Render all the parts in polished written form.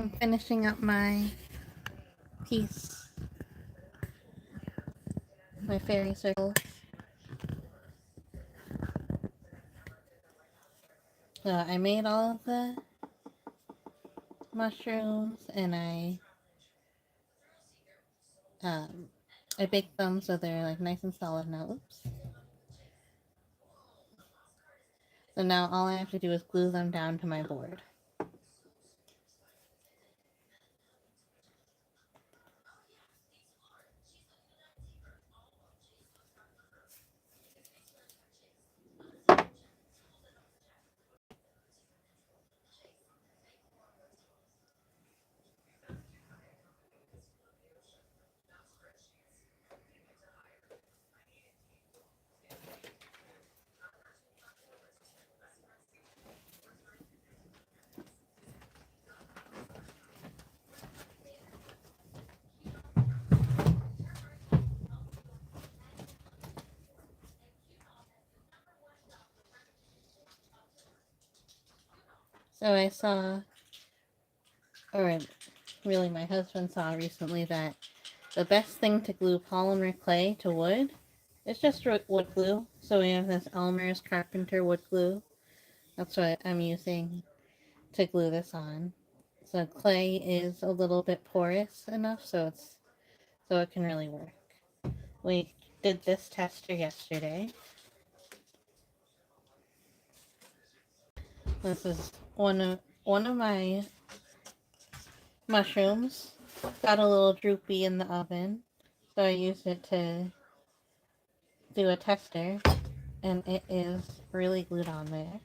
I'm finishing up my piece, my fairy circles. So I made all of the mushrooms and um, I baked them so they're like nice and solid now. Oops. So now all I have to do is glue them down to my board. So I saw, or really my husband saw recently that the best thing to glue polymer clay to wood is just wood glue. So we have this Elmer's Carpenter wood glue. That's what I'm using to glue this on. So clay is a little bit porous enough so it can really work. We did this tester yesterday. This is one of my mushrooms. Got a little droopy in the oven, so I used it to do a tester, and it is really glued on there.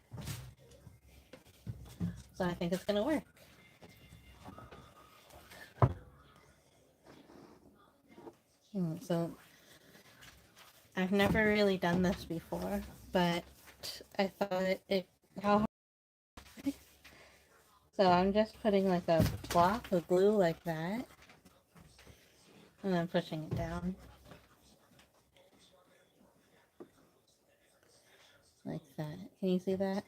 So I think it's gonna work. So I've never really done this before, but I thought it how hard. So I'm just putting like a block of glue like that, and then pushing it down like that. Can you see that?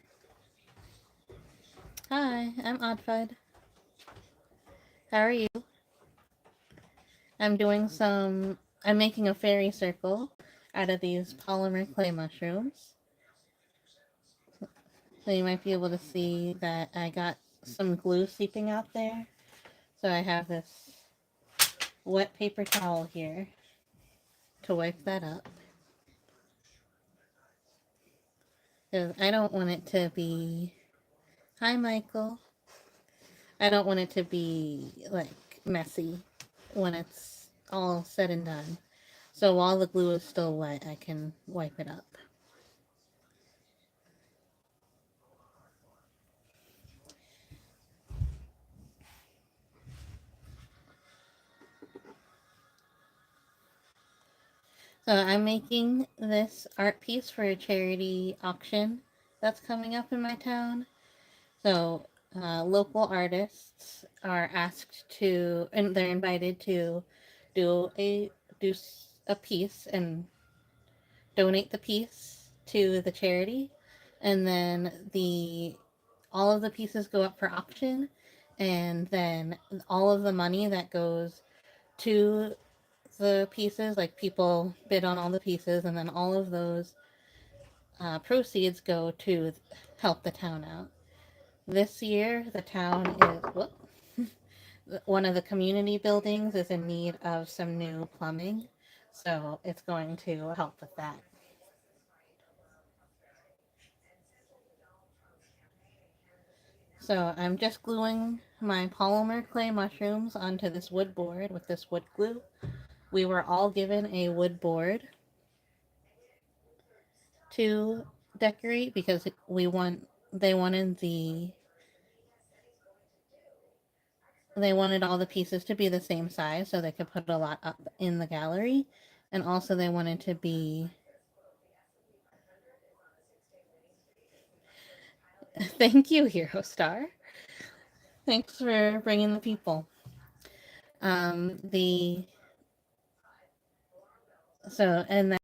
Hi, I'm Oddfud. How are you? I'm making a fairy circle out of these polymer clay mushrooms. So you might be able to see that I got some glue seeping out there. So I have this wet paper towel here to wipe that up. Because I don't want it to be... Hi, Michael. I don't want it to be, like, messy when it's all said and done. So while the glue is still wet, I can wipe it up. So I'm making this art piece for a charity auction that's coming up in my town. So local artists are asked to, and they're invited to do a piece and donate the piece to the charity, and then all of the pieces go up for auction, and then all of the money that goes to the pieces, like people bid on all the pieces, and then all of those proceeds go to help the town out. This year, the town is, one of the community buildings is in need of some new plumbing, so it's going to help with that. So I'm just gluing my polymer clay mushrooms onto this wood board with this wood glue. We were all given a wood board to decorate because they wanted all the pieces to be the same size so they could put a lot up in the gallery, and also they wanted to be... Thank you, Hero Star. Thanks for bringing the people. The so and then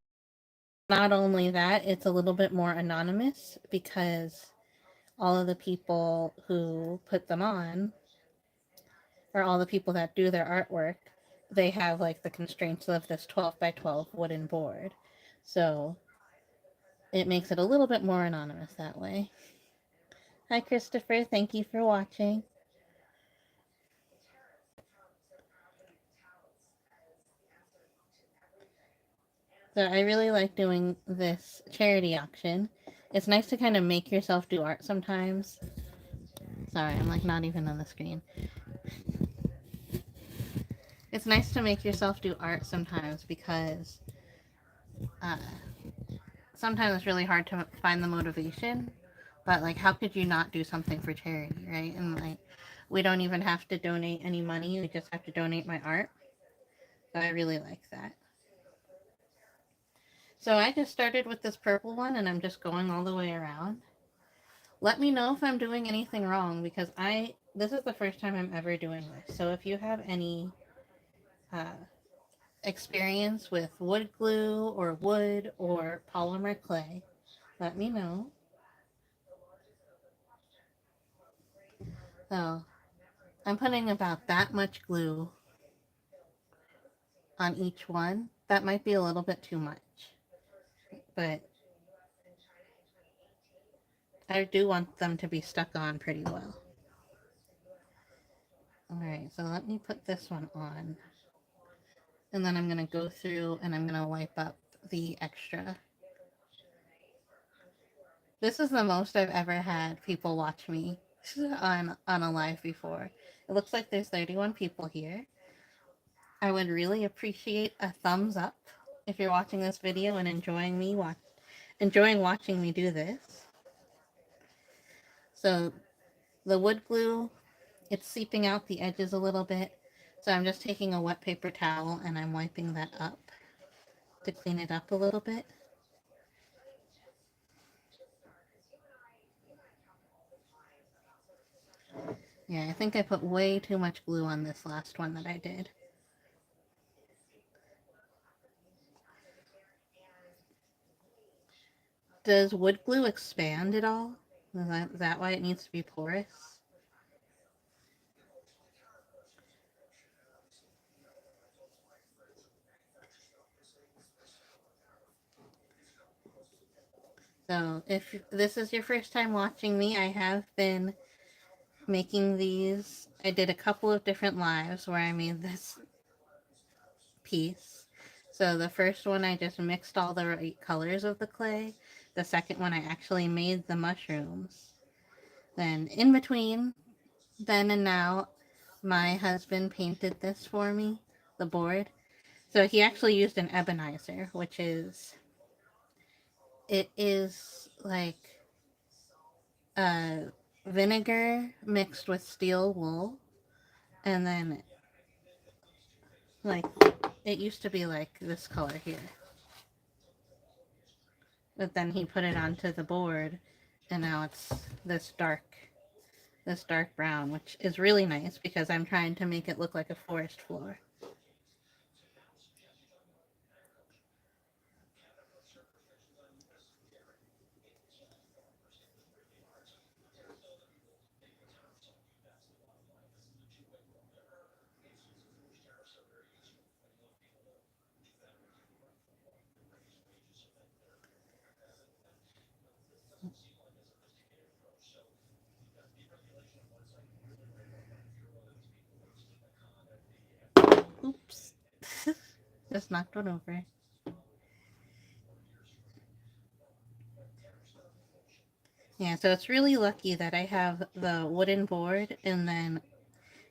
not only that, it's a little bit more anonymous because all of the people who put them on or all the people that do their artwork, they have like the constraints of this 12 by 12 wooden board. So it makes it a little bit more anonymous that way. Hi, Christopher. Thank you for watching. So I really like doing this charity auction. It's nice to kind of make yourself do art sometimes. Sorry, I'm like not even on the screen. It's nice to make yourself do art sometimes because uh, sometimes it's really hard to find the motivation. But like, how could you not do something for charity, right? And like, we don't even have to donate any money. We just have to donate my art. So I really like that. So I just started with this purple one and I'm just going all the way around. Let me know if I'm doing anything wrong because this is the first time I'm ever doing this. So if you have any uh, experience with wood glue or wood or polymer clay, let me know. So I'm putting about that much glue on each one. That might be a little bit too much, but I do want them to be stuck on pretty well. Alright, so let me put this one on. And then I'm going to go through and I'm going to wipe up the extra. This is the most I've ever had people watch me on a live before. It looks like there's 31 people here. I would really appreciate a thumbs up if you're watching this video and enjoying watching me do this. So the wood glue, it's seeping out the edges a little bit. So I'm just taking a wet paper towel and I'm wiping that up to clean it up a little bit. Yeah, I think I put way too much glue on this last one that I did. Does wood glue expand at all? Is that why it needs to be porous? So if this is your first time watching me, I have been making these. I did a couple of different lives where I made this piece. So the first one I just mixed all the right colors of the clay. The second one I actually made the mushrooms. Then in between then and now, my husband painted this for me, the board. So he actually used an ebonizer, which is, it is like uh, vinegar mixed with steel wool. And then, like, it used to be like this color here. But then he put it onto the board, and now it's this dark brown, which is really nice because I'm trying to make it look like a forest floor. Oops. Just knocked one over. Yeah, so it's really lucky that I have the wooden board, and then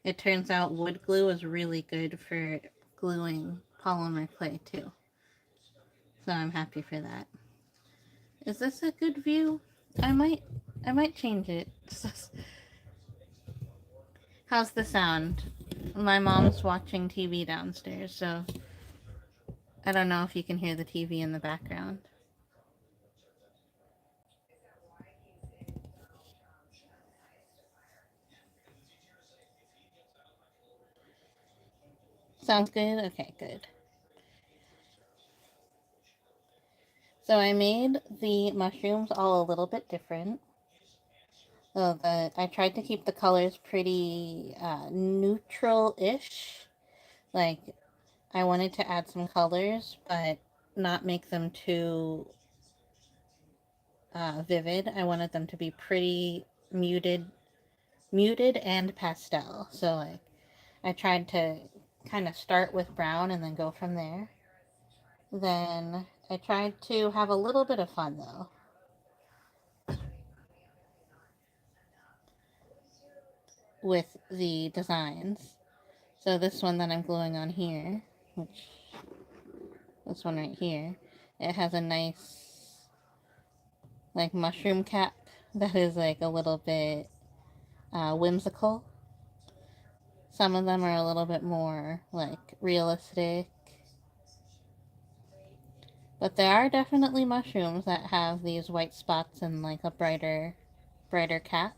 it turns out wood glue is really good for gluing polymer clay too. So I'm happy for that. Is this a good view? I might change it. How's the sound? My mom's watching TV downstairs, so I don't know if you can hear the TV in the background. Sounds good? Okay, good. So I made the mushrooms all a little bit different. So I tried to keep the colors pretty neutral-ish. Like I wanted to add some colors, but not make them too vivid. I wanted them to be pretty muted and pastel. So like I tried to kind of start with brown and then go from there. Then I tried to have a little bit of fun though with the designs. So this one that I'm gluing on here, which this one right here, it has a nice like mushroom cap that is like a little bit whimsical. Some of them are a little bit more like realistic, but there are definitely mushrooms that have these white spots and like a brighter cap.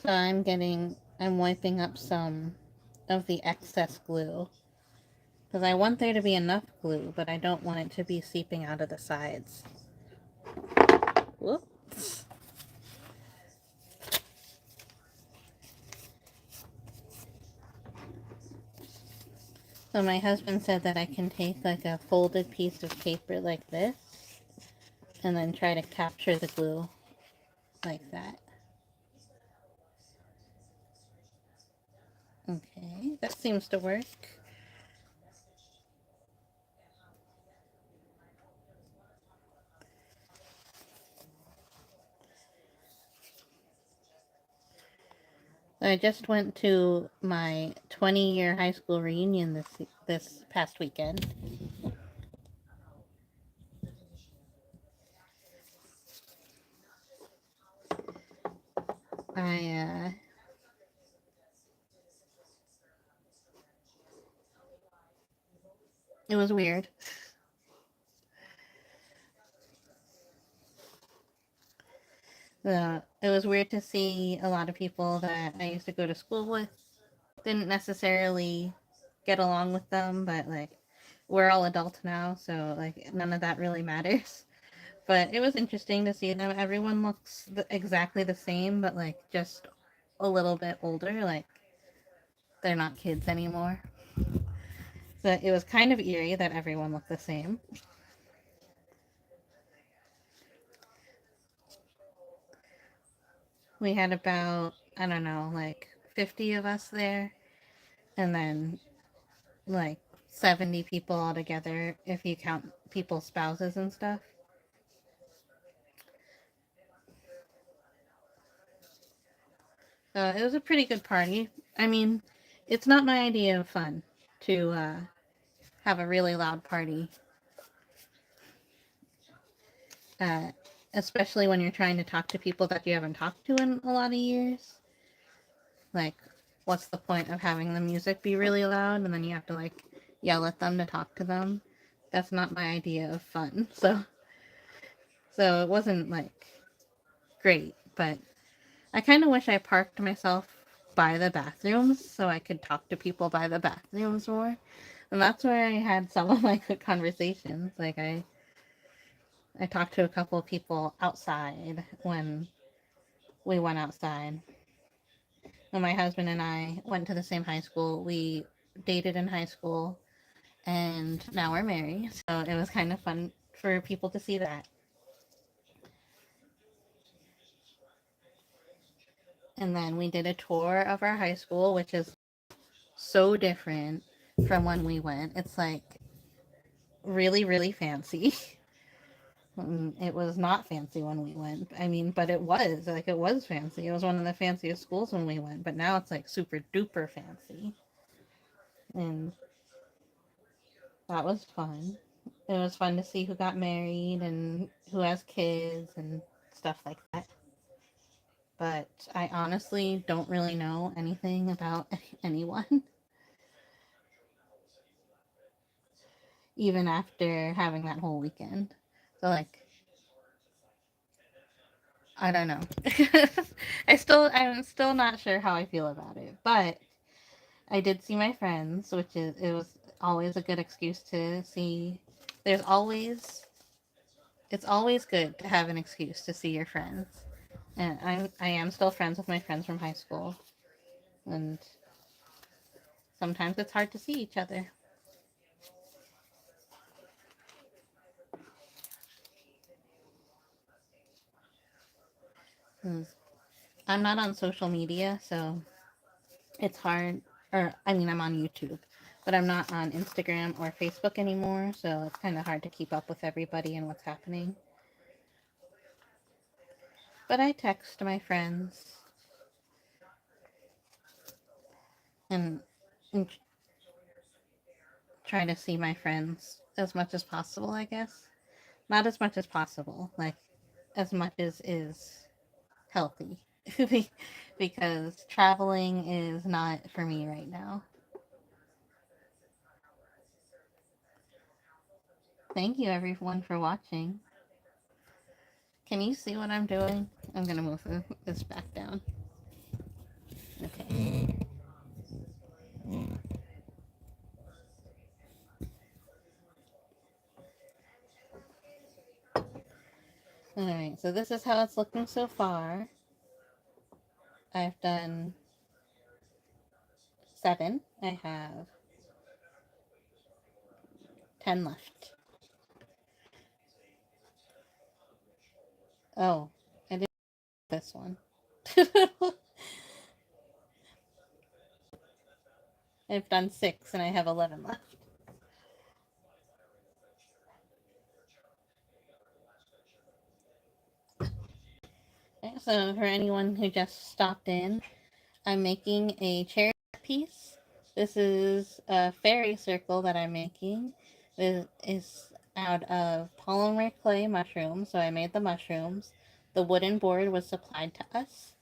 So I'm wiping up some of the excess glue because I want there to be enough glue, but I don't want it to be seeping out of the sides. Whoops. So my husband said that I can take like a folded piece of paper like this and then try to capture the glue like that. Okay, that seems to work. I just went to my 20-year high school reunion this past weekend. I It was weird. It was weird to see a lot of people that I used to go to school with. Didn't necessarily get along with them, but like we're all adults now, so like none of that really matters. But it was interesting to see them. Everyone looks exactly the same, but like just a little bit older. Like they're not kids anymore. So it was kind of eerie that everyone looked the same. We had about, I don't know, like 50 of us there, and then like 70 people altogether if you count people's spouses and stuff. It was a pretty good party. I mean, it's not my idea of fun to have a really loud party, uh, especially when you're trying to talk to people that you haven't talked to in a lot of years. Like, what's the point of having the music be really loud and then you have to like yell at them to talk to them? That's not my idea of fun. So it wasn't like great, but I kind of wish I parked myself by the bathrooms so I could talk to people by the bathrooms more. And that's where I had some of my good conversations. Like I talked to a couple of people outside when we went outside. When my husband and I went to the same high school, we dated in high school and now we're married. So it was kind of fun for people to see that. And then we did a tour of our high school, which is so different from when we went. It's like really, really fancy. It was not fancy when we went. I mean, but it was fancy. It was one of the fanciest schools when we went, but now it's like super duper fancy. And that was fun. It was fun to see who got married and who has kids and stuff like that. But I honestly don't really know anything about anyone, even after having that whole weekend. So, like, I don't know. I'm still not sure how I feel about it, but I did see my friends, which is it was always a good excuse to see. There's always it's always good to have an excuse to see your friends, and I am still friends with my friends from high school, and sometimes it's hard to see each other. 'Cause I'm not on social media, so it's hard. Or I mean, I'm on YouTube, but I'm not on Instagram or Facebook anymore, so it's kind of hard to keep up with everybody and what's happening. But I text my friends and, and try to see my friends as much as possible, I guess. Not as much as possible, like as much as is healthy. Because traveling is not for me right now. Thank you everyone for watching. Can you see what I'm doing? I'm gonna move this back down. Okay. Alright, so this is how it's looking so far. I've done 7. I have 10 left. Oh, I did this one. I've done 6 and I have 11 left. Okay, so for anyone who just stopped in, I'm making a charity piece. This is a fairy circle that I'm making. This is out of polymer clay mushrooms, so I made the mushrooms. The wooden board was supplied to us.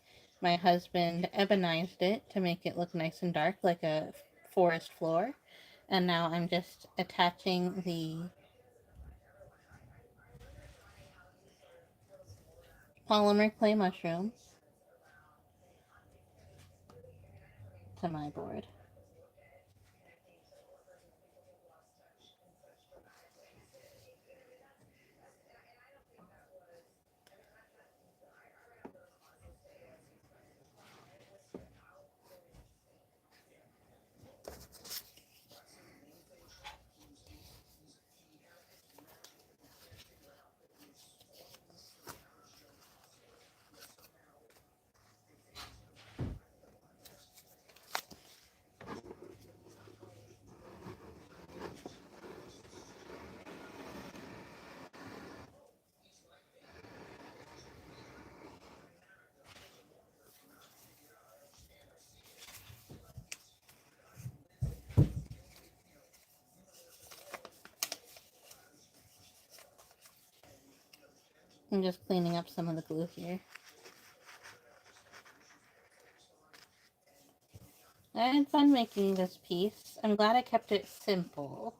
My husband ebonized it to make it look nice and dark like a forest floor. And now I'm just attaching the polymer clay mushrooms to my board. I'm just cleaning up some of the glue here. I had fun making this piece. I'm glad I kept it simple.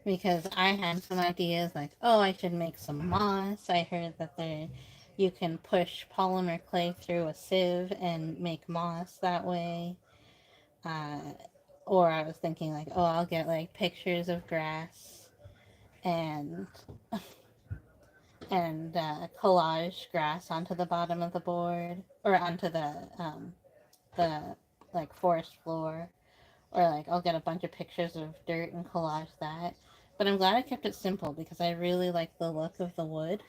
Because I had some ideas like, oh, I should make some moss. I heard that you can push polymer clay through a sieve and make moss that way. Uh, or I was thinking like, oh, I'll get like pictures of grass and collage grass onto the bottom of the board or onto the like forest floor. Or like I'll get a bunch of pictures of dirt and collage that. But I'm glad I kept it simple because I really like the look of the wood.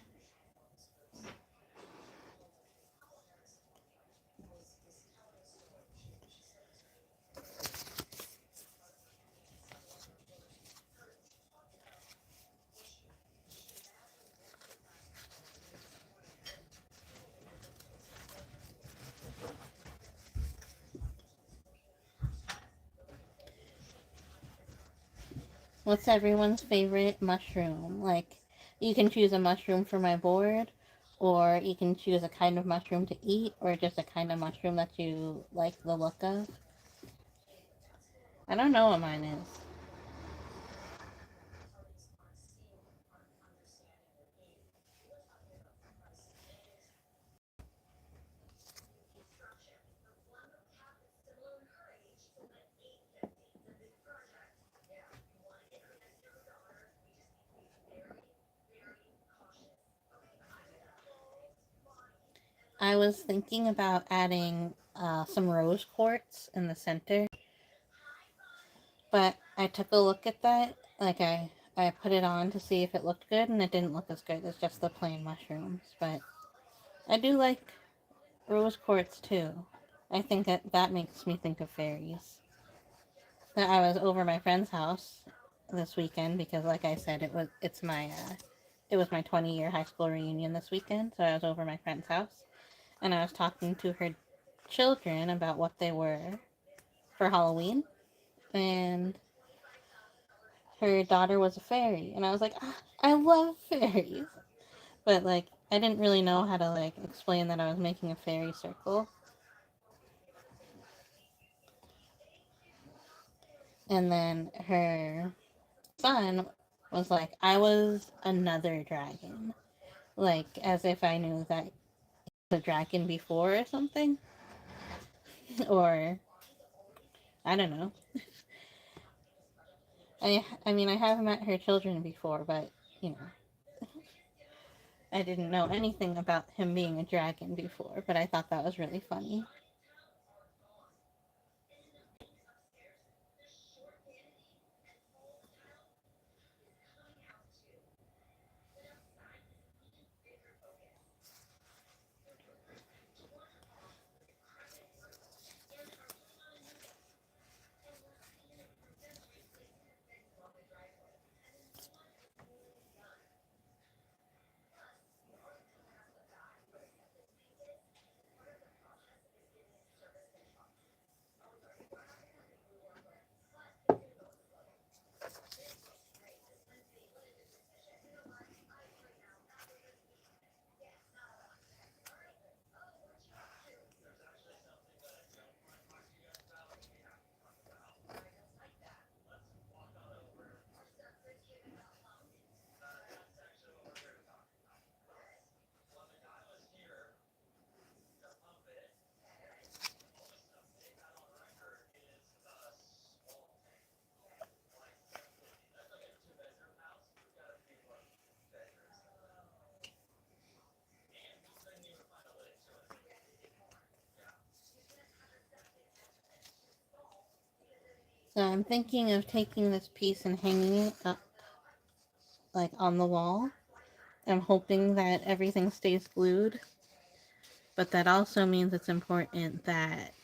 What's everyone's favorite mushroom? Like, you can choose a mushroom for my board, or you can choose a kind of mushroom to eat, or just a kind of mushroom that you like the look of. I don't know what mine is. I was thinking about adding some rose quartz in the center, but I took a look at that. I put it on to see if it looked good, and it didn't look as good as just the plain mushrooms. But I do like rose quartz too. I think that makes me think of fairies. I was over my friend's house this weekend because, like I said, it was my 20-year high school reunion this weekend. So I was over my friend's house, and I was talking to her children about what they were for Halloween, and her daughter was a fairy, and I was like, ah, I love fairies, but like I didn't really know how to like explain that I was making a fairy circle, and then her son was like, I was another dragon, like as if I knew that the dragon before or something, or I don't know. I mean I have met her children before, but you know I didn't know anything about him being a dragon before, but I thought that was really funny. So I'm thinking of taking this piece and hanging it up like on the wall. I'm hoping that everything stays glued, but that also means it's important that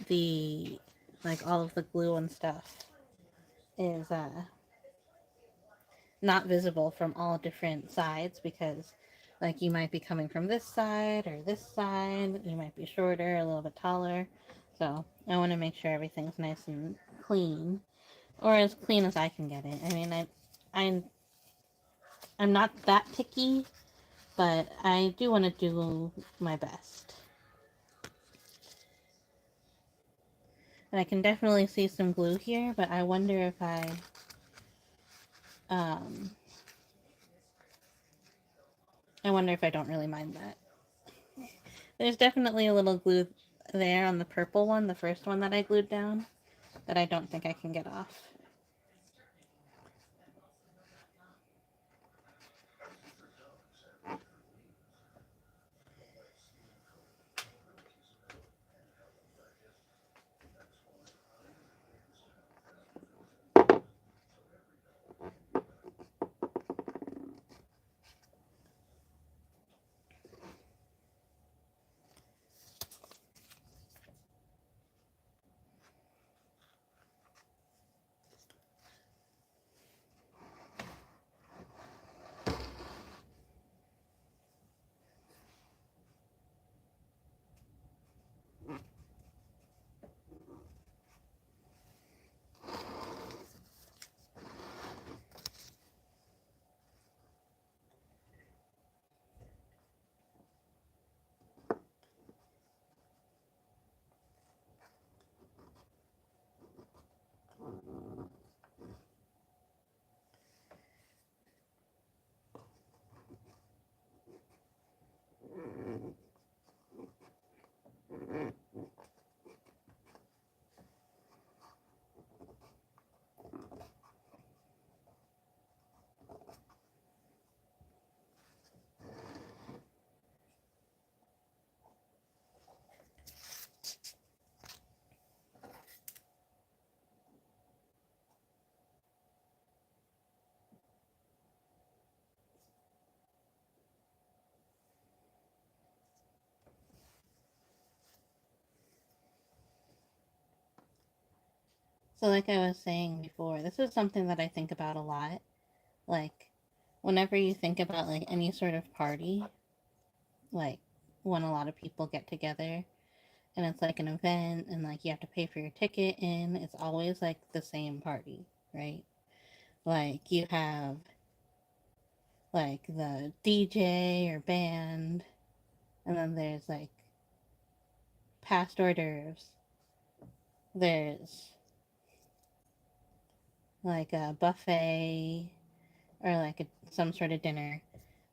the like all of the glue and stuff is not visible from all different sides, because like you might be coming from this side or this side, you might be shorter, a little bit taller. So I want to make sure everything's nice and clean, or as clean as I can get it. I mean, I'm I'm not that picky, but I do want to do my best. And I can definitely see some glue here, but um, I wonder if I don't really mind that. There's definitely a little glue there on the purple one, the first one that I glued down, that I don't think I can get off. So, like I was saying before, this is something that I think about a lot. Like, whenever you think about like any sort of party, like when a lot of people get together and it's like an event and like you have to pay for your ticket in, it's always like the same party, right? Like you have like the DJ or band, and then there's like past hors d'oeuvres, there's like a buffet or like some sort of dinner,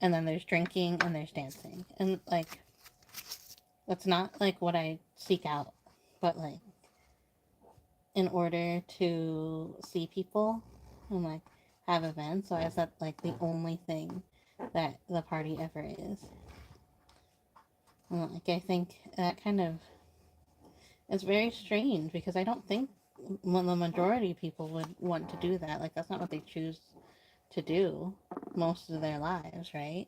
and then there's drinking and there's dancing. And like that's not like what I seek out, but like in order to see people and like have events, why is that like the only thing that the party ever is? And like I think that kind of is very strange because I don't think the majority of people would want to do that. Like that's not what they choose to do most of their lives, right?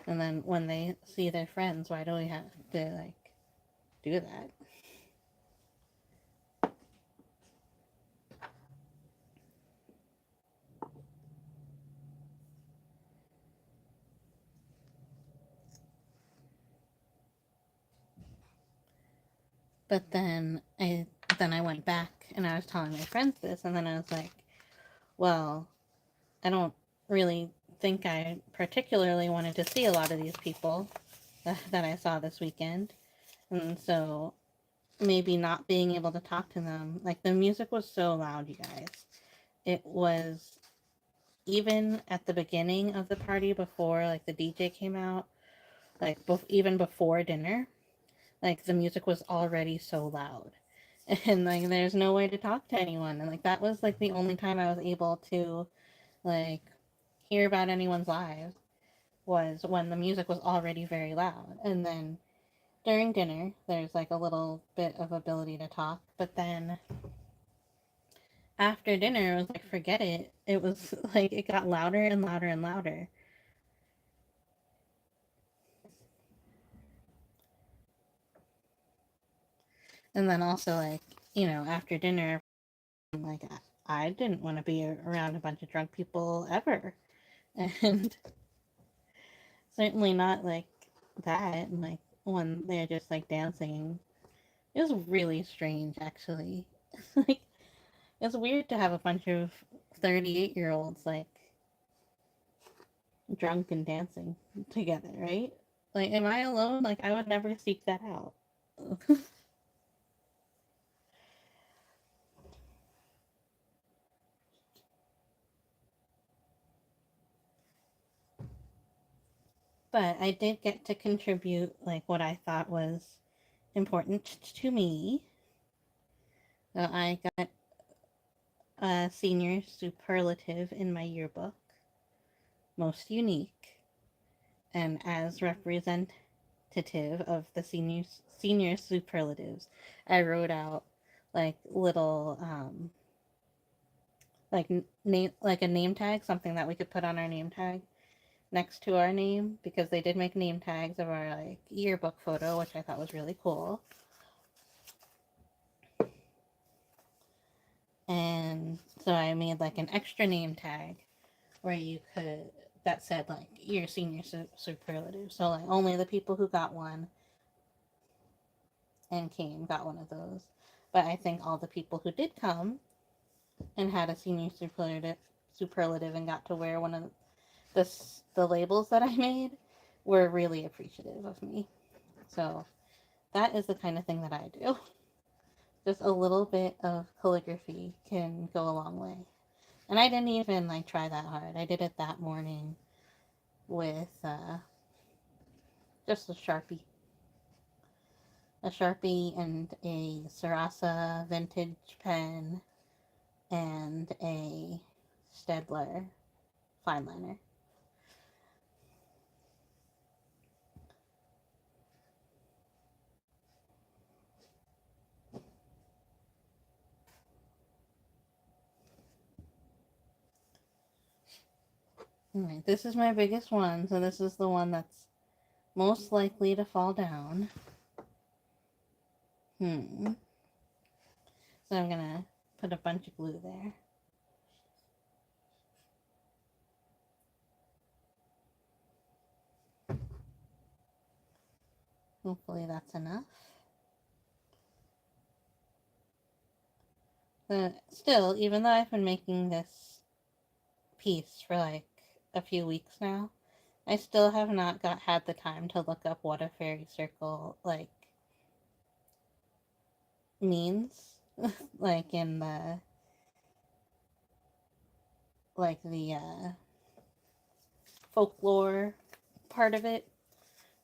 And then when they see their friends, why do we have to like do that? But then I went back and I was telling my friends this, and then I was like, well, I don't really think I particularly wanted to see a lot of these people that I saw this weekend. And so maybe not being able to talk to them, like the music was so loud, you guys. It was even at the beginning of the party before like the DJ came out, like even before dinner, like the music was already so loud. And like there's no way to talk to anyone. And like that was like the only time I was able to like hear about anyone's lives was when the music was already very loud. And then during dinner, there's like a little bit of ability to talk, but then after dinner, it was like, forget it. It was like, it got louder and louder and louder. And then also, like, after dinner, like, I didn't want to be around a bunch of drunk people ever. And certainly not like that. And like, when they're just like dancing, it was really strange, actually. Like, it's weird to have a bunch of 38-year-olds like drunk and dancing together, right? Like, am I alone? Like, I would never seek that out. But I did get to contribute, like, what I thought was important to me. So I got a senior superlative in my yearbook, most unique, and as representative of the senior superlatives, I wrote out like little like name like a name tag, something that we could put on our name tag next to our name because they did make name tags of our like yearbook photo, which I thought was really cool. And so I made like an extra name tag where you could that said like your senior superlative. So like only the people who got one and came got one of those. But I think all the people who did come and had a senior superlative and got to wear one of the labels that I made were really appreciative of me. So that is the kind of thing that I do. Just a little bit of calligraphy can go a long way. And I didn't even like try that hard. I did it that morning with just a sharpie and a Sarasa vintage pen and a Stedler fine liner. Alright, this is my biggest one, so this is the one that's most likely to fall down. So I'm gonna put a bunch of glue there. Hopefully that's enough. But still, even though I've been making this piece for like a few weeks now, I still have not had the time to look up what a fairy circle like means. Like in the folklore part of it.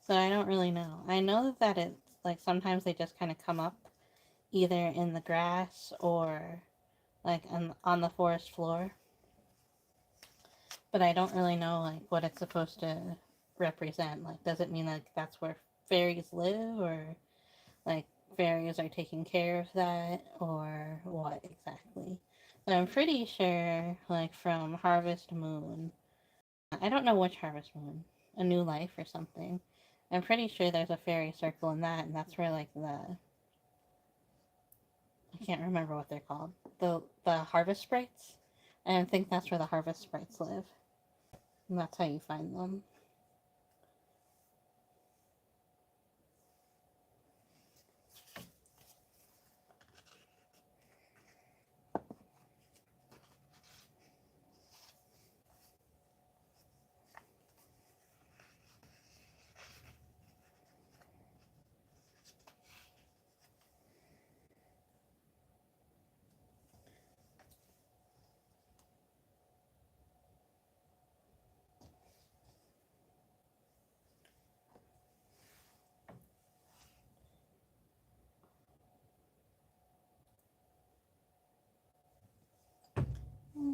So I don't really know. I know that it's like sometimes they just kind of come up either in the grass or like on the forest floor. But I don't really know like what it's supposed to represent. Like, does it mean like that's where fairies live, or like fairies are taking care of that, or what exactly? But I'm pretty sure like from Harvest Moon, I don't know which Harvest Moon, A New Life or something. I'm pretty sure there's a fairy circle in that, and that's where like I can't remember what they're called. The harvest sprites. And I think that's where the harvest sprites live. And that's how you find them.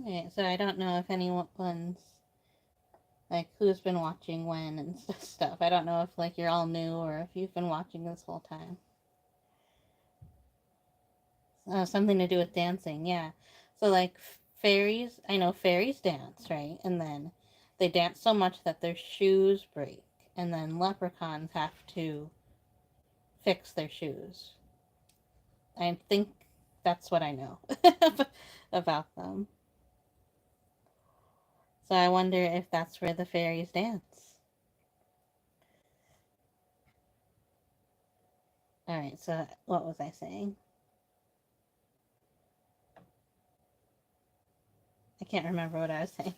Okay, so I don't know if anyone's like who's been watching when and stuff. I don't know if like you're all new or if you've been watching this whole time. Something to do with dancing, yeah. So like fairies, I know fairies dance, right? And then they dance so much that their shoes break, and then leprechauns have to fix their shoes. I think that's what I know about them. So I wonder if that's where the fairies dance. Alright, so what was I saying? I can't remember what I was saying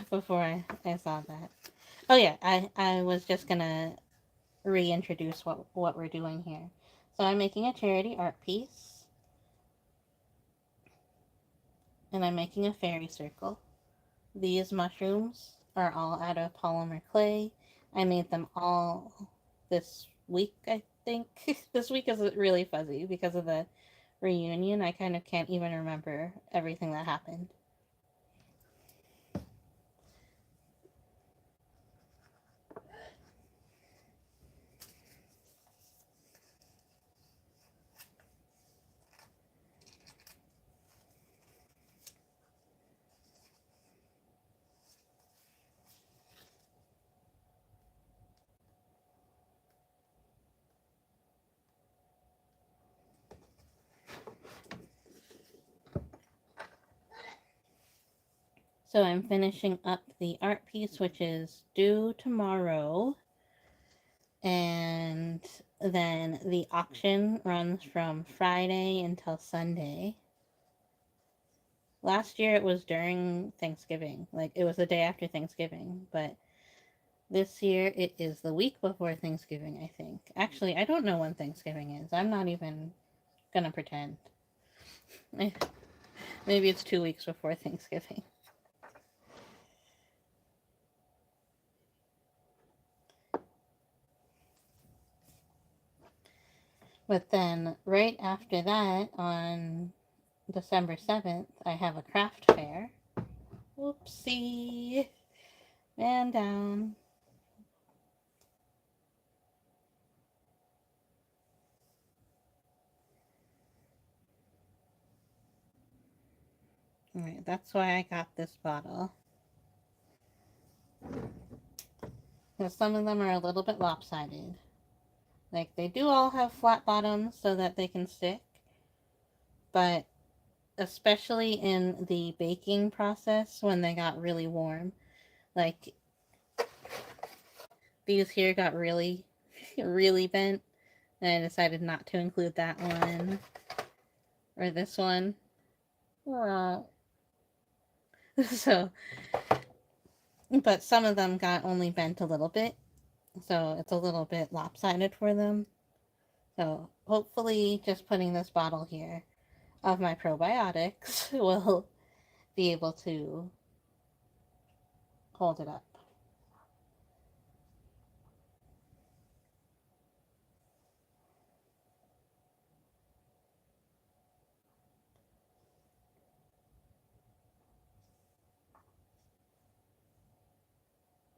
before I saw that. Oh yeah, I was just gonna reintroduce what we're doing here. So I'm making a charity art piece, and I'm making a fairy circle. These mushrooms are all out of polymer clay. I made them all this week, I think. This week is really fuzzy because of the reunion. I kind of can't even remember everything that happened. So I'm finishing up the art piece, which is due tomorrow. And then the auction runs from Friday until Sunday. Last year it was during Thanksgiving. Like, it was the day after Thanksgiving. But this year it is the week before Thanksgiving, I think. Actually, I don't know when Thanksgiving is. I'm not even gonna pretend. Maybe it's 2 weeks before Thanksgiving. But then, right after that, on December 7th, I have a craft fair. Whoopsie. Man down. Alright, that's why I got this bottle. Because some of them are a little bit lopsided. Like, they do all have flat bottoms so that they can stick. But especially in the baking process when they got really warm. Like these here got really, really bent, and I decided not to include that one or this one. Well, so, but some of them got only bent a little bit, so it's a little bit lopsided for them. So hopefully, just putting this bottle here of my probiotics will be able to hold it up.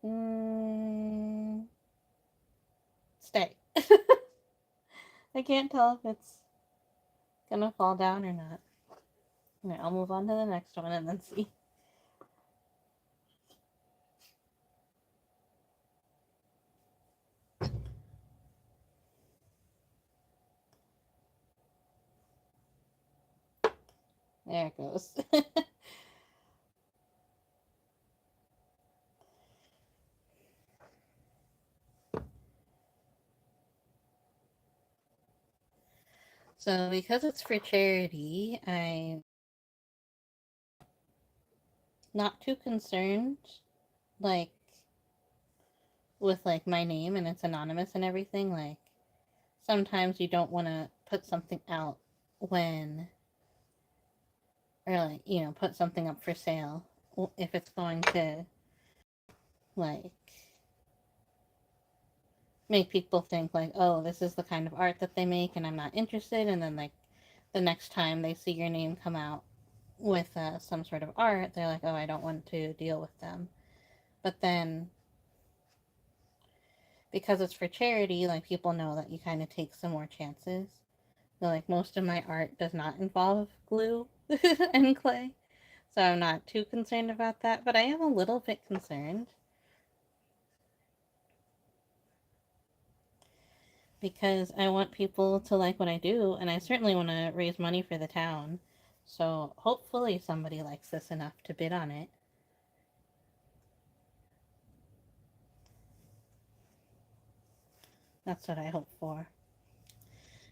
Mm, stay. I can't tell if it's gonna fall down or not. Alright, I'll move on to the next one and then see. There it goes. So because it's for charity, I'm not too concerned, like, with, like, my name and it's anonymous and everything. Like, sometimes you don't want to put something out when, or, like, put something up for sale if it's going to, like, make people think, like, oh, this is the kind of art that they make and I'm not interested. And then, like, the next time they see your name come out with some sort of art, they're like, oh, I don't want to deal with them. But then, because it's for charity, like, people know that you kind of take some more chances. So, like, most of my art does not involve glue and clay. So I'm not too concerned about that, but I am a little bit concerned because I want people to like what I do, and I certainly want to raise money for the town. So hopefully somebody likes this enough to bid on it. That's what I hope for.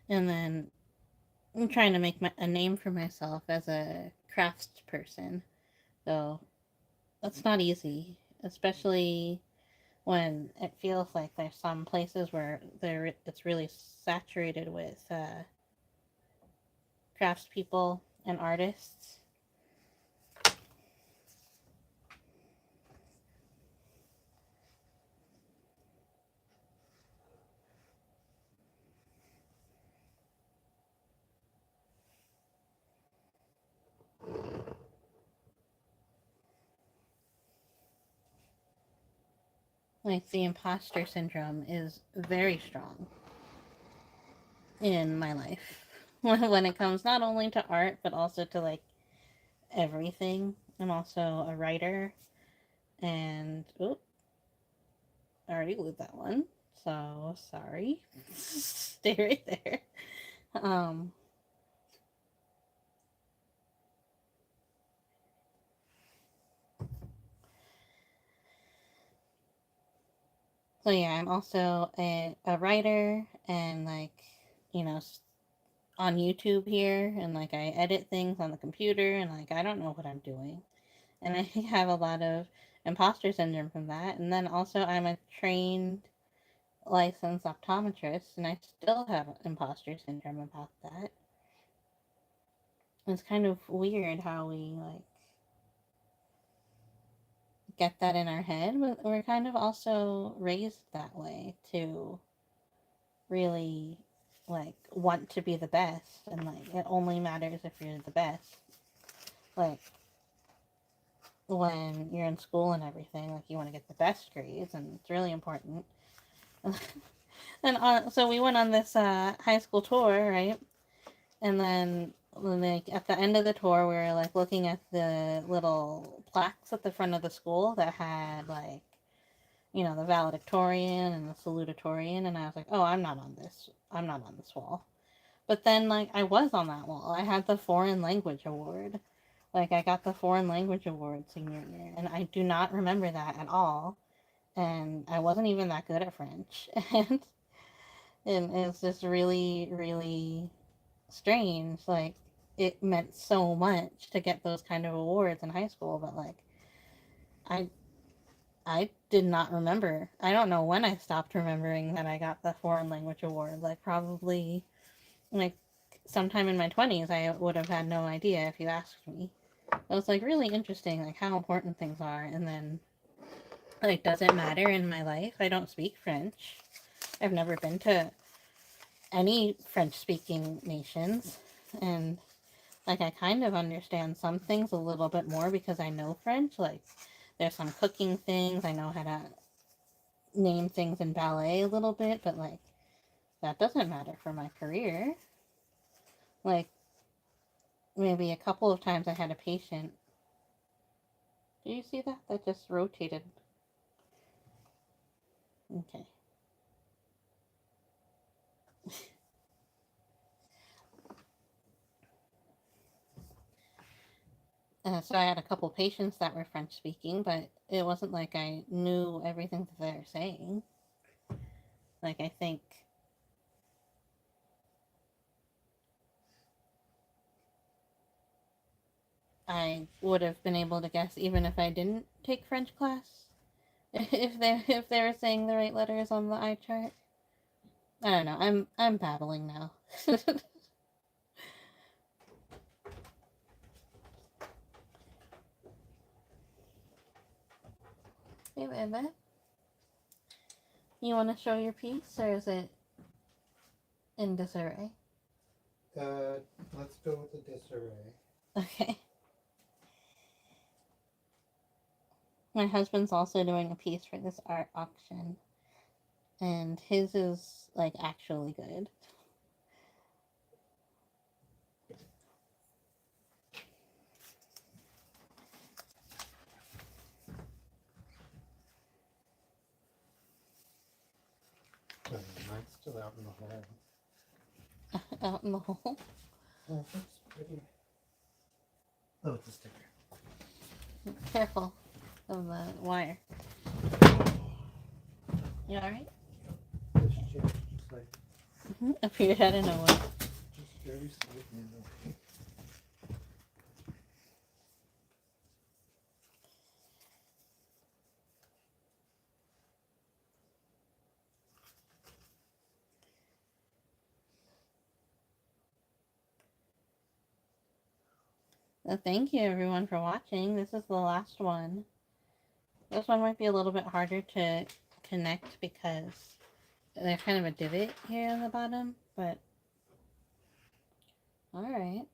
And then I'm trying to make a name for myself as a crafts person. So that's not easy, especially when it feels like there's some places where it's really saturated with craftspeople and artists. Like the imposter syndrome is very strong in my life when it comes not only to art but also to like everything. I'm also a writer, and oh, I already glued that one. So sorry. Stay right there. Um so yeah, I'm also a writer and like, you know, on YouTube here, and like I edit things on the computer, and like I don't know what I'm doing. And I have a lot of imposter syndrome from that. And then also, I'm a trained licensed optometrist, and I still have imposter syndrome about that. It's kind of weird how we like get that in our head, but we're kind of also raised that way to really like want to be the best, and like it only matters if you're the best. Like when you're in school and everything, like you want to get the best grades, and it's really important. And so we went on this high school tour, right? And then, like at the end of the tour, we were like looking at the little plaques at the front of the school that had like, the valedictorian and the salutatorian, and I was like, oh, I'm not on this. I'm not on this wall. But then, like, I was on that wall. I had the foreign language award. Like, I got the foreign language award senior year, and I do not remember that at all. And I wasn't even that good at French. And it's just really, really strange. Like, it meant so much to get those kind of awards in high school, but like, I I did not remember. I don't know when I stopped remembering that I got the foreign language award. Like, probably like sometime in my 20s. I would have had no idea if you asked me. It was like really interesting, like how important things are. And then, like, does it matter in my life? I don't speak French. I've never been to any French speaking nations. And like, I kind of understand some things a little bit more because I know French. Like, there's some cooking things. I know how to name things in ballet a little bit, but like, that doesn't matter for my career. Like, maybe a couple of times I had a patient. Do you see that? That just rotated. Okay. So I had a couple patients that were French speaking, but it wasn't like I knew everything that they were saying. Like, I think I would have been able to guess even if I didn't take French class. If they were saying the right letters on the eye chart. I don't know. I'm babbling now. Hey, baby. You want to show your piece, or is it in disarray? Let's go with the disarray. Okay. My husband's also doing a piece for this art auction, and his is like actually good. Oh, mine's still out in the hall. Out in the hole. Oh, that's pretty. Oh, it's a sticker. Careful of the wire. You alright? This chair is just like, Appeared out of nowhere. just very slightly in the way. So thank you everyone for watching. This is the last one. This one might be a little bit harder to connect because there's kind of a divot here on the bottom, but alright.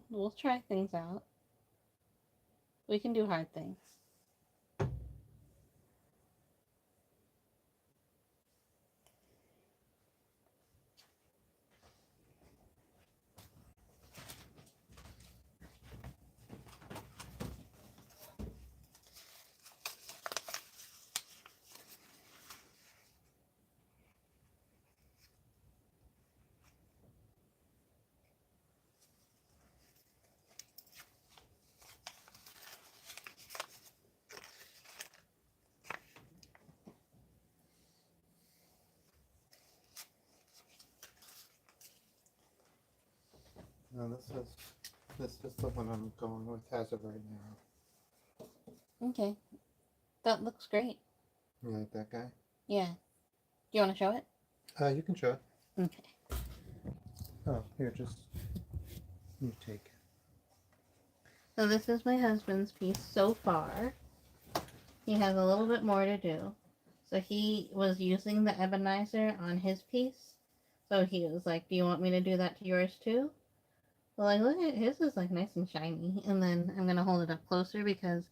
We'll try things out. We can do hard things. No, this is the one I'm going with as of right now. Okay. That looks great. You like that guy? Yeah. Do you want to show it? You can show it. Okay. Oh, here, just you take it. So this is my husband's piece so far. He has a little bit more to do. So he was using the ebonizer on his piece. So he was like, do you want me to do that to yours too? Well, like, look at his is like nice and shiny. And then I'm going to hold it up closer because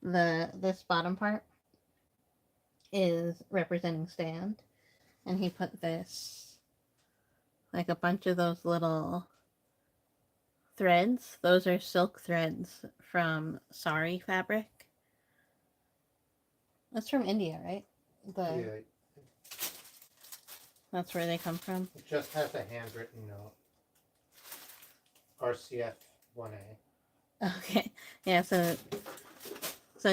this bottom part is representing stand. And he put this, like a bunch of those little threads. Those are silk threads from sari fabric. That's from India, right? Yeah. That's where they come from. It just has a handwritten note. RCF 1A. Okay. Yeah, so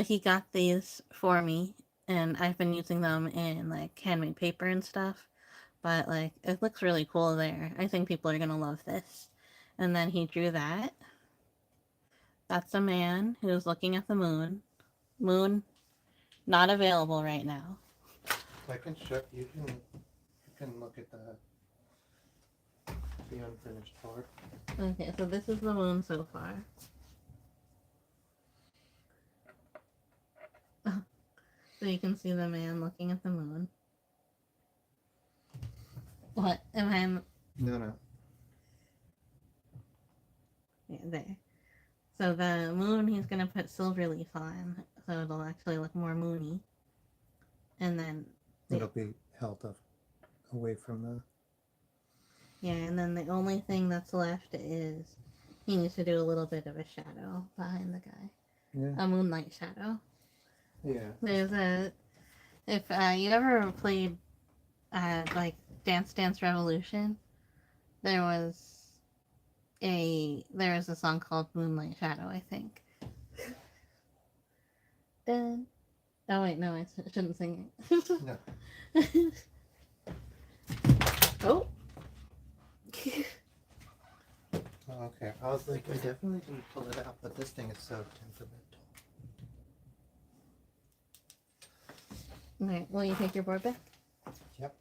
he got these for me, and I've been using them in like handmade paper and stuff. But like it looks really cool there. I think people are gonna love this. And then he drew that. That's a man who's looking at the moon. Moon not available right now. I can show you. Can look at the unfinished part. Okay, so this is the moon so far. So you can see the man looking at the moon. What? Am I? No. Yeah, there. So the moon he's gonna put silver leaf on, so it'll actually look more moony. And then it'll be held up away from the. Yeah, and then the only thing that's left is he needs to do a little bit of a shadow behind the guy. Yeah. A moonlight shadow. Yeah. There's a if you ever played like Dance Dance Revolution, there was a song called Moonlight Shadow, I think. Dun. Oh wait, no, I shouldn't sing it. No. Oh. Okay. I was like, I definitely didn't pull it out, but this thing is so temperamental. Alright, will you take your board back? Yep.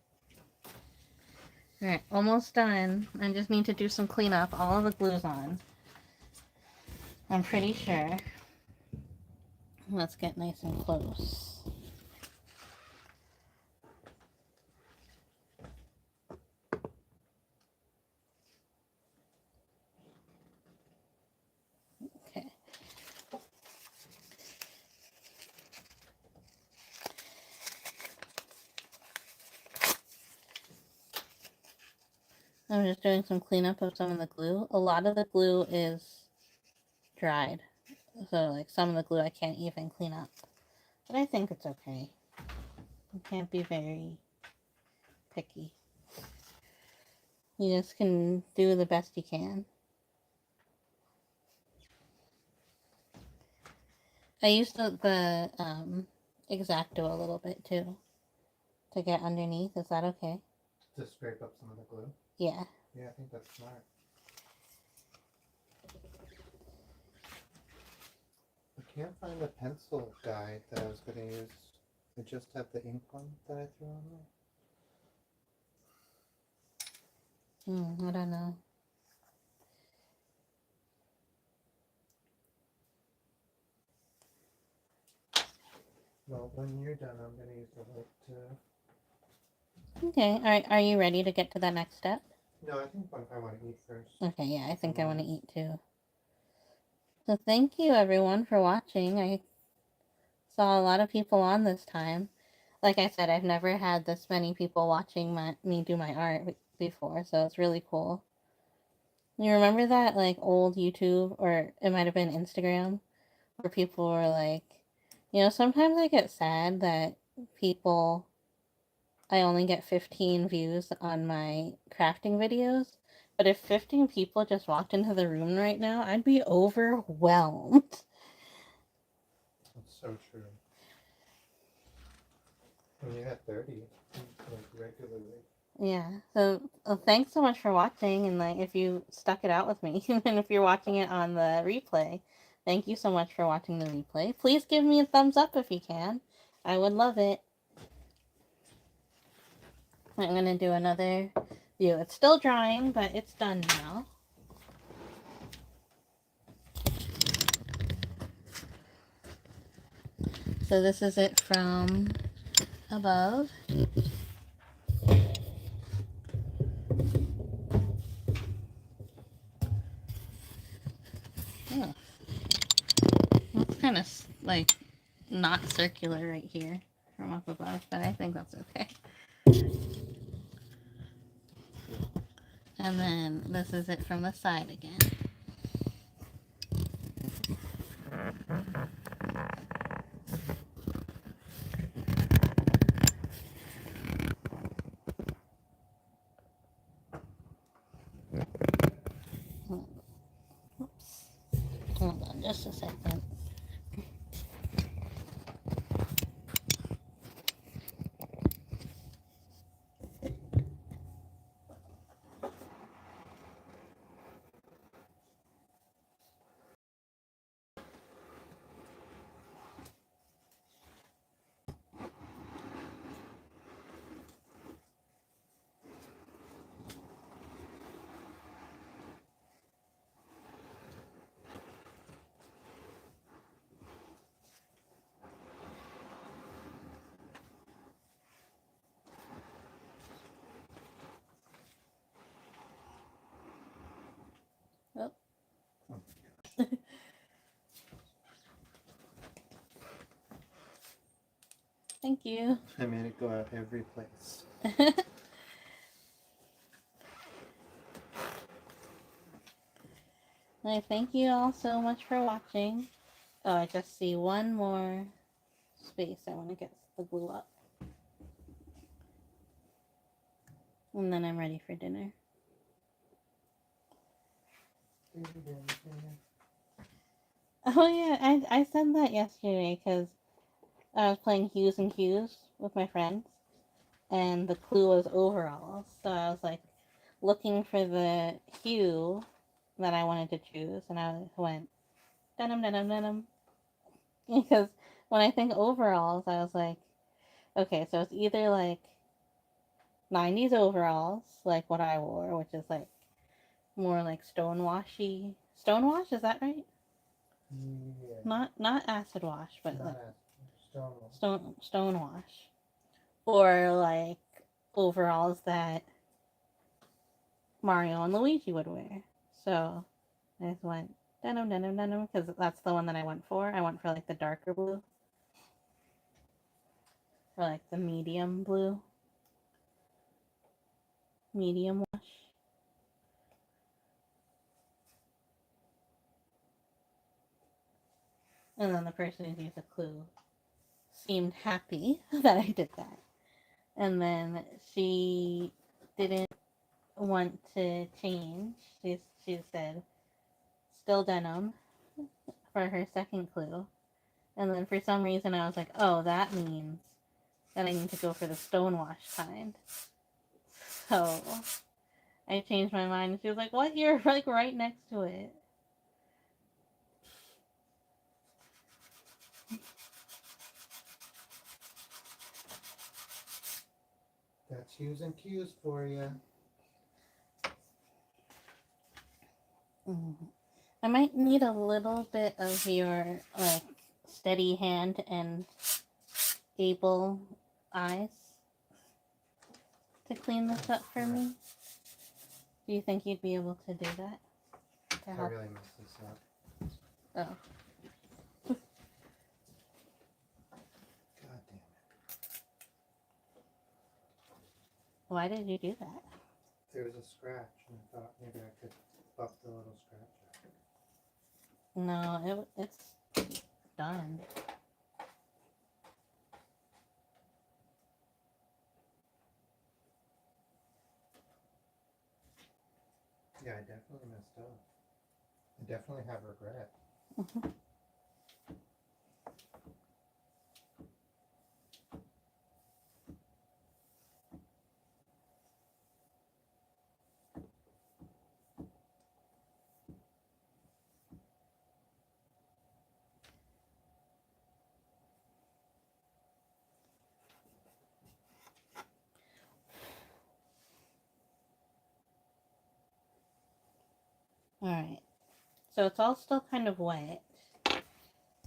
Alright, almost done. I just need to do some cleanup. All of the glue's on. I'm pretty sure. Let's get nice and close. Okay. I'm just doing some cleanup of some of the glue. A lot of the glue is dried. So, like, some of the glue I can't even clean up. But I think it's okay. You can't be very picky. You just can do the best you can. I used the X-Acto a little bit, too. To get underneath. Is that okay? To scrape up some of the glue? Yeah. Yeah, I think that's smart. I can't find the pencil guide that I was going to use. I just have the ink one that I threw on there. I don't know. Well, when you're done, I'm going to use the light to... Okay. Are you ready to get to that next step? No, I think I want to eat first. Okay, yeah, I think I want to eat too. So thank you everyone for watching. I saw a lot of people on this time. Like I said, I've never had this many people watching me do my art before, so it's really cool. You remember that like old YouTube, or it might have been Instagram, where people were like, sometimes I get sad that I only get 15 views on my crafting videos. But if 15 people just walked into the room right now, I'd be overwhelmed. That's so true. When you had 30, like regularly. Yeah. So thanks so much for watching, and like if you stuck it out with me, and if you're watching it on the replay, thank you so much for watching the replay. Please give me a thumbs up if you can. I would love it. I'm gonna do another view. It's still drying, but it's done now. So this is it from above. Oh. It's kind of like not circular right here from up above, but I think that's okay. And then this is it from the side again. Hold on just a second. Oh. Thank you. I made it go out every place. I thank you all so much for watching. Oh, I just see one more space. I want to get the glue up. And then I'm ready for dinner. Oh yeah, I said that yesterday because I was playing Hues and Cues with my friends, and the clue was overalls. So I was like looking for the hue that I wanted to choose, and I went denim, denim, denim. Because when I think overalls, I was like, okay, so it's either like 90s overalls, like what I wore, which is like more like stonewashy. Stonewash, is that right? Yeah. Not acid wash, but Not like Stonewall. stonewash. Or like overalls that Mario and Luigi would wear. So I just went denim, denim, denim, because that's the one that I went for. I went for like the darker blue. Or like the medium blue. Medium wash. And then the person who used the clue seemed happy that I did that. And then she didn't want to change. She said still denim for her second clue. And then for some reason I was like, oh, that means that I need to go for the stonewash kind. So I changed my mind. And she was like, what? You're like right next to it. That's Hues and Cues for you. I might need a little bit of your like steady hand and able eyes to clean this up for me. Do you think you'd be able to do that? To I help? really messed this up. Oh. God damn it. Why did you do that? There was a scratch, and I thought maybe I could buff the little scratch out. No, it's done. Yeah, I definitely messed up. I definitely have regret. Alright. So it's all still kind of wet.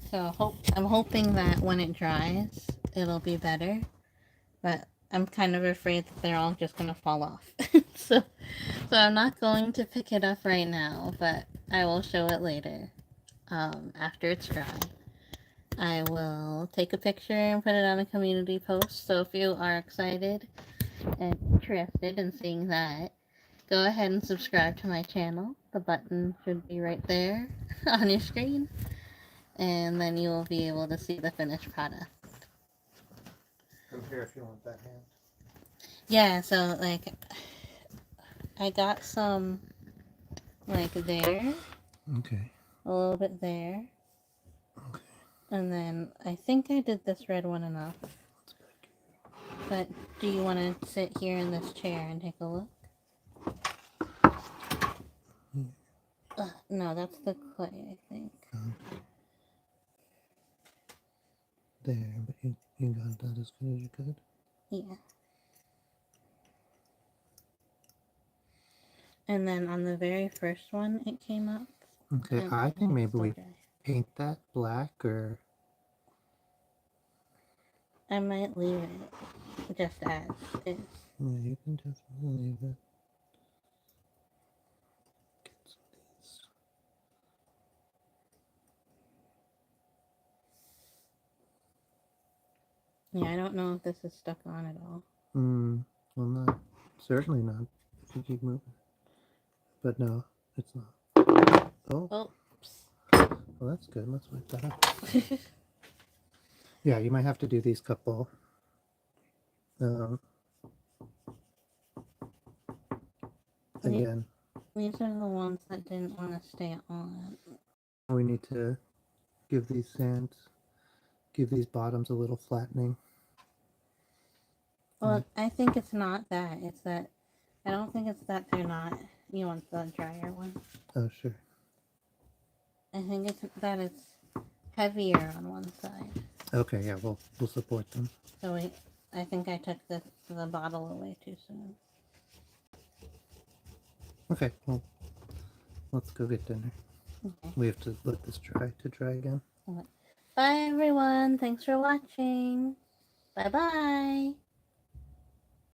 So I'm hoping that when it dries, it'll be better. But I'm kind of afraid that they're all just gonna fall off. so I'm not going to pick it up right now, but I will show it later. After it's dry. I will take a picture and put it on a community post. So if you are excited and interested in seeing that, go ahead and subscribe to my channel. The button should be right there on your screen. And then you will be able to see the finished product. I'm here if you want that hand. Yeah, so like I got some like there. Okay. a little bit there. Okay. And then I think I did this red one enough. But do you want to sit here in this chair and take a look? No, that's the clay, I think. There, but you got that as good as you could. Yeah. And then on the very first one, it came up. Okay, I think maybe we paint that black, or I might leave it just as is. yeah, you can definitely leave it. Get some of these. Yeah, I don't know if this is stuck on at all. Well, not certainly not. If you keep moving, but no, it's not. Oh, Oops. well, that's good. Let's wipe that up. Yeah, you might have to do these couple. Again, These are the ones that didn't want to stay on. we need to give these bottoms a little flattening. Well, I think it's not that. It's that I don't think it's that they're not. You want the drier one? Oh, sure. I think it's that it's heavier on one side. Okay, yeah, we'll support them. So I think I took the bottle away too soon. Okay, well, let's go get dinner. Okay. We have to let this dry again. Okay. Bye everyone. Thanks for watching. Bye bye.